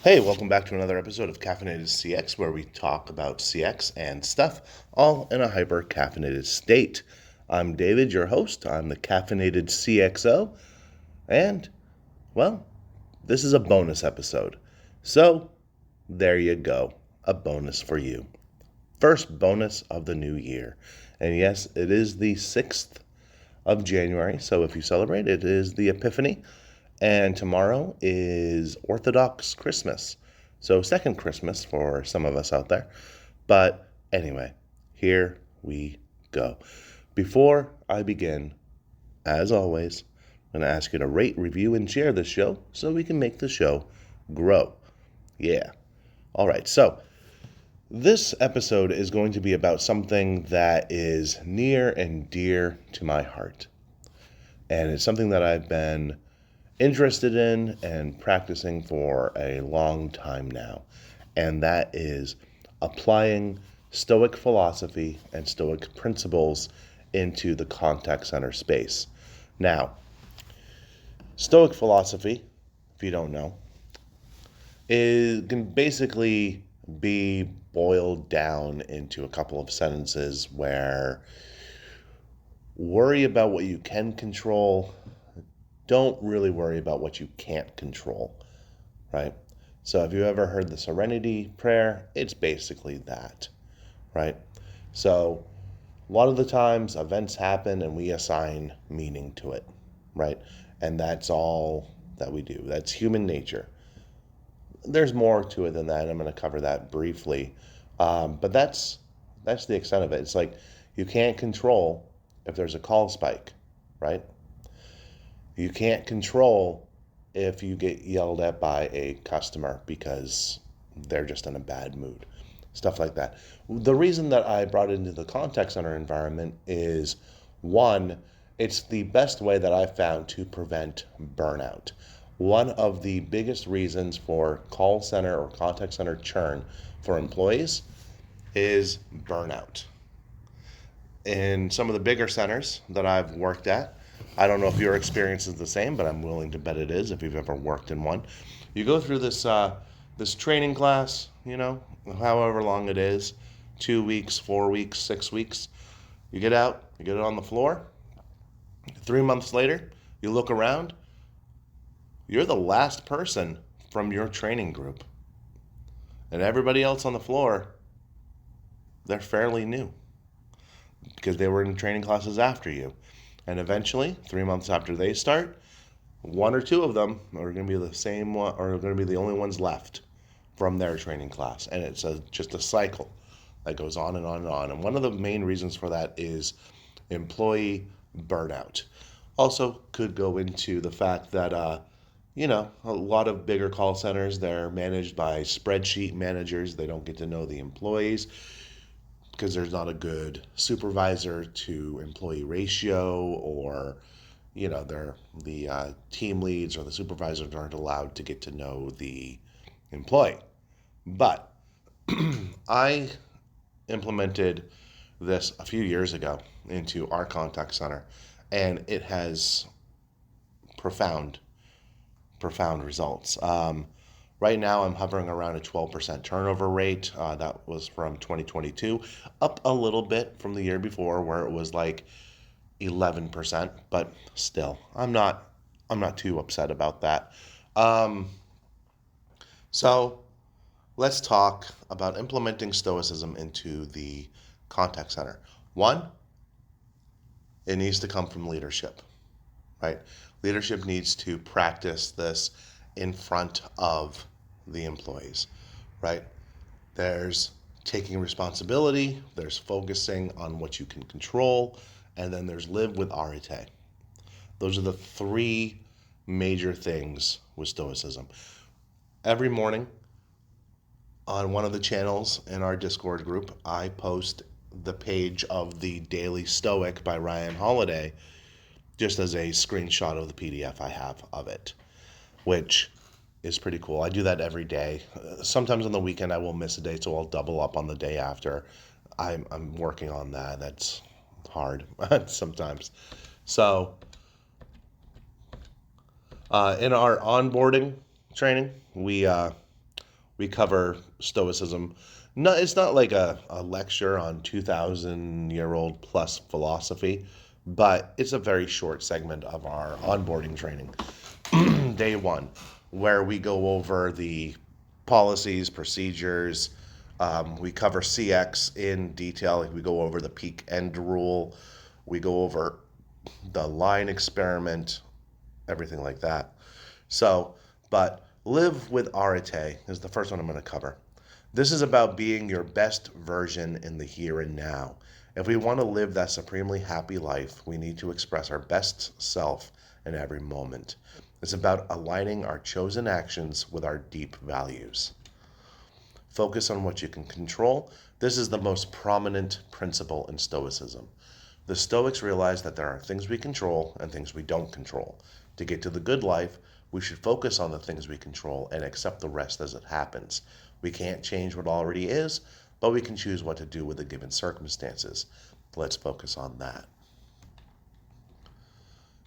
Hey, welcome back to another episode of Caffeinated CX, where we talk about CX and stuff, all in a hyper caffeinated state. I'm David, your host. I'm the Caffeinated CXO, and, well, this is a bonus episode. So, there you go, a bonus for you. First bonus of the new year. And yes, it is the 6th of January, so if you celebrate, it is the Epiphany. And tomorrow is Orthodox Christmas. So, second Christmas for some of us out there. But anyway, here we go. Before I begin, as always, I'm going to ask you to rate, review, and share this show so we can make the show grow. Yeah. All right. So, this episode is going to be about something that is near and dear to my heart. And it's something that I've been interested in and practicing for a long time now, and that is applying Stoic philosophy and Stoic principles into the contact center space. Now, Stoic philosophy, if you don't know, can basically be boiled down into a couple of sentences where worry about what you can control, don't really worry about what you can't control, right? So have you ever heard the serenity prayer? It's basically that, right? So a lot of the times events happen and we assign meaning to it, right? And that's all that we do. That's human nature. There's more to it than that. I'm going to cover that briefly. But that's the extent of it. It's like you can't control if there's a call spike, right? You can't control if you get yelled at by a customer because they're just in a bad mood. Stuff like that. The reason that I brought it into the contact center environment is one, it's the best way that I've found to prevent burnout. One of the biggest reasons for call center or contact center churn for employees is burnout. In some of the bigger centers that I've worked at, I don't know if your experience is the same, but I'm willing to bet it is if you've ever worked in one. You go through this training class, however long it is, 2 weeks, 4 weeks, 6 weeks. You get out, you get it on the floor. 3 months later, you look around. You're the last person from your training group, and everybody else on the floor, they're fairly new because they were in training classes after you. And eventually, 3 months after they start, one or two of them are going to be the same one, or are going to be the only ones left from their training class. And it's just a cycle that goes on and on and on. And one of the main reasons for that is employee burnout. Also, could go into the fact that, a lot of bigger call centers, they're managed by spreadsheet managers. They don't get to know the employees because there's not a good supervisor to employee ratio, or the team leads or the supervisors aren't allowed to get to know the employee. But I implemented this a few years ago into our contact center, and it has profound results. Right now, I'm hovering around a 12% turnover rate. That was from 2022, up a little bit from the year before, where it was like 11%. But still, I'm not too upset about that. So let's talk about implementing Stoicism into the contact center. One, it needs to come from leadership, right? Leadership needs to practice this in front of the employees, right? There's taking responsibility, there's focusing on what you can control, and then there's live with arete. Those are the three major things with Stoicism. Every morning on one of the channels in our Discord group, I post the page of the Daily Stoic by Ryan Holiday just as a screenshot of the PDF I have of it, which is pretty cool. I do that every day. Sometimes on the weekend I will miss a day, so I'll double up on the day after. I'm working on that. That's hard sometimes. So in our onboarding training, we We cover Stoicism. No, it's not like a lecture on 2,000-year-old plus philosophy, but it's a very short segment of our onboarding training. Day one, where we go over the policies, procedures. We cover CX in detail. Like we go over the peak end rule. We go over the line experiment, everything like that. So, but live with arete is the first one I'm going to cover. This is about being your best version in the here and now. If we want to live that supremely happy life, we need to express our best self in every moment. It's about aligning our chosen actions with our deep values. Focus on what you can control. This is the most prominent principle in Stoicism. The Stoics realize that there are things we control and things we don't control. To get to the good life, we should focus on the things we control and accept the rest as it happens. We can't change what already is, but we can choose what to do with the given circumstances. Let's focus on that.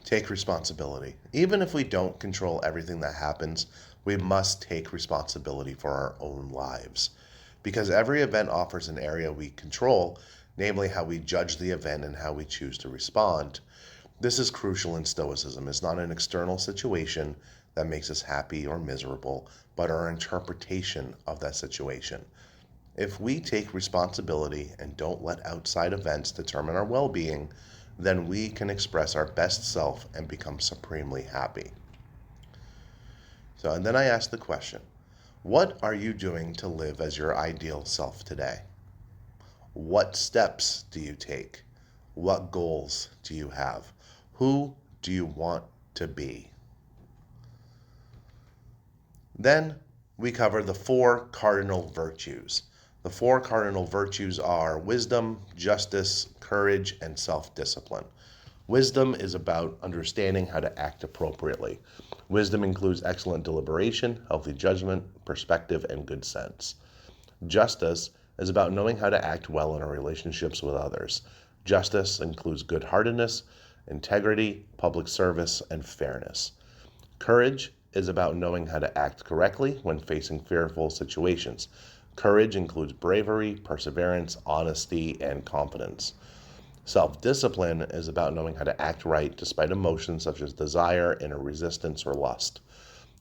Take responsibility. Even if we don't control everything that happens, we must take responsibility for our own lives. Because every event offers an area we control, namely how we judge the event and how we choose to respond. This is crucial in Stoicism. It's not an external situation that makes us happy or miserable, but our interpretation of that situation. If we take responsibility and don't let outside events determine our well-being, then we can express our best self and become supremely happy. And then I ask the question, what are you doing to live as your ideal self today? What steps do you take? What goals do you have? Who do you want to be? Then we cover the 4 cardinal virtues. The 4 cardinal virtues are wisdom, justice, courage, and self-discipline. Wisdom is about understanding how to act appropriately. Wisdom includes excellent deliberation, healthy judgment, perspective, and good sense. Justice is about knowing how to act well in our relationships with others. Justice includes good-heartedness, integrity, public service, and fairness. Courage is about knowing how to act correctly when facing fearful situations. Courage includes bravery, perseverance, honesty, and confidence. Self-discipline is about knowing how to act right despite emotions such as desire, inner resistance, or lust.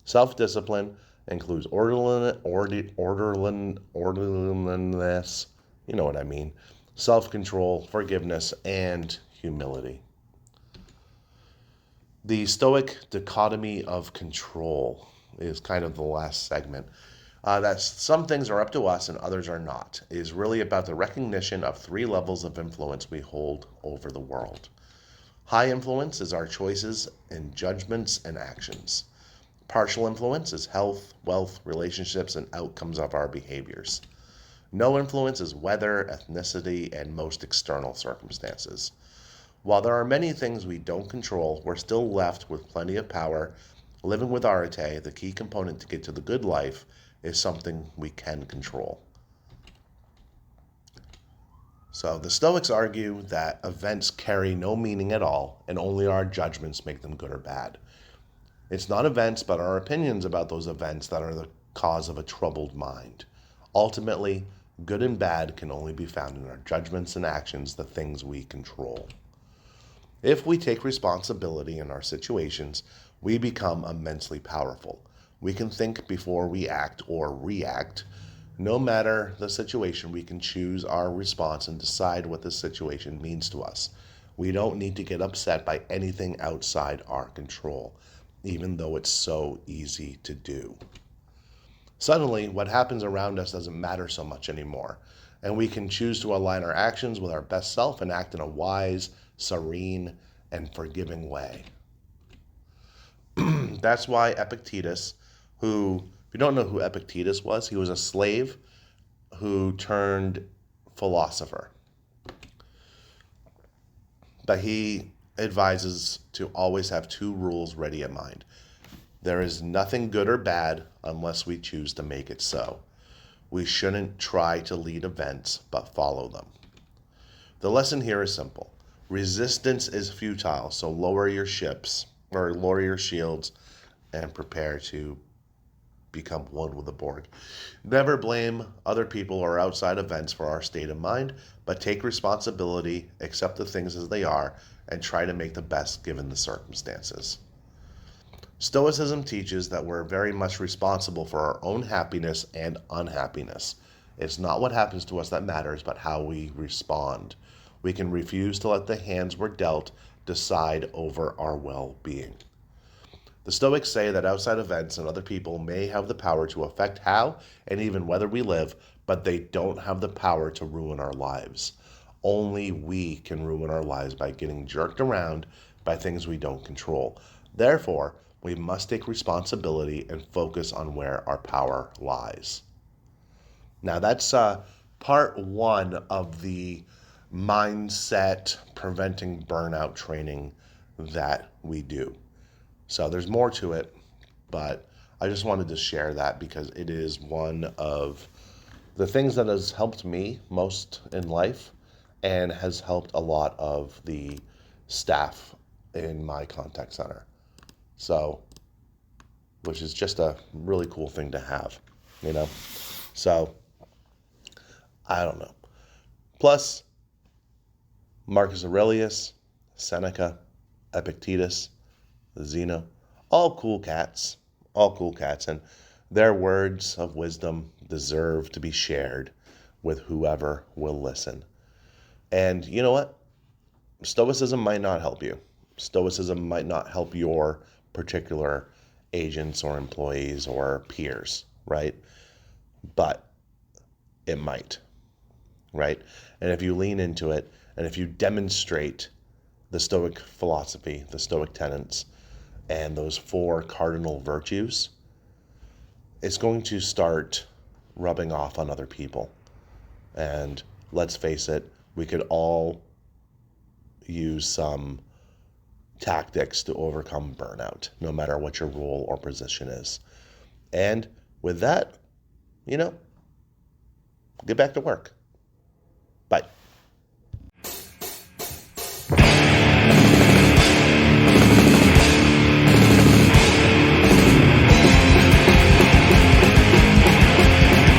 Self-discipline includes orderliness, you know what I mean, self-control, forgiveness, and humility. The Stoic dichotomy of control is kind of the last segment. That some things are up to us and others are not. It is really about the recognition of 3 levels of influence we hold over the world. High influence is our choices and judgments and actions. Partial influence is health, wealth, relationships, and outcomes of our behaviors. No influence is weather, ethnicity, and most external circumstances. While there are many things we don't control, we're still left with plenty of power. Living with arete, the key component to get to the good life, is something we can control. So the Stoics argue that events carry no meaning at all, and only our judgments make them good or bad. It's not events, but our opinions about those events that are the cause of a troubled mind. Ultimately, good and bad can only be found in our judgments and actions, the things we control. If we take responsibility in our situations, we become immensely powerful. We can think before we act or react. No matter the situation, we can choose our response and decide what the situation means to us. We don't need to get upset by anything outside our control, even though it's so easy to do. Suddenly, what happens around us doesn't matter so much anymore, and we can choose to align our actions with our best self and act in a wise, serene, and forgiving way. That's why Epictetus, who, if you don't know who Epictetus was, he was a slave who turned philosopher. But he advises to always have 2 rules ready in mind. There is nothing good or bad unless we choose to make it so. We shouldn't try to lead events, but follow them. The lesson here is simple. Resistance is futile, so lower your shields and prepare to become one with the Borg. Never blame other people or outside events for our state of mind, but take responsibility, accept the things as they are, and try to make the best given the circumstances. Stoicism teaches that we're very much responsible for our own happiness and unhappiness. It's not what happens to us that matters, but how we respond. We can refuse to let the hands we're dealt decide over our well-being. The Stoics say that outside events and other people may have the power to affect how and even whether we live, but they don't have the power to ruin our lives. Only we can ruin our lives by getting jerked around by things we don't control. Therefore, we must take responsibility and focus on where our power lies. Now, that's part one of the mindset preventing burnout training that we do. So there's more to it, but I just wanted to share that because it is one of the things that has helped me most in life and has helped a lot of the staff in my contact center. So, which is just a really cool thing to have, you know? So, I don't know. Plus, Marcus Aurelius, Seneca, Epictetus, Zeno, all cool cats, and their words of wisdom deserve to be shared with whoever will listen. And you know what? Stoicism might not help you. Stoicism might not help your particular agents or employees or peers, right? But it might, right? And if you lean into it, and if you demonstrate the Stoic philosophy, the Stoic tenets, and those 4 cardinal virtues, it's going to start rubbing off on other people. And let's face it, we could all use some tactics to overcome burnout, no matter what your role or position is. And with that, get back to work.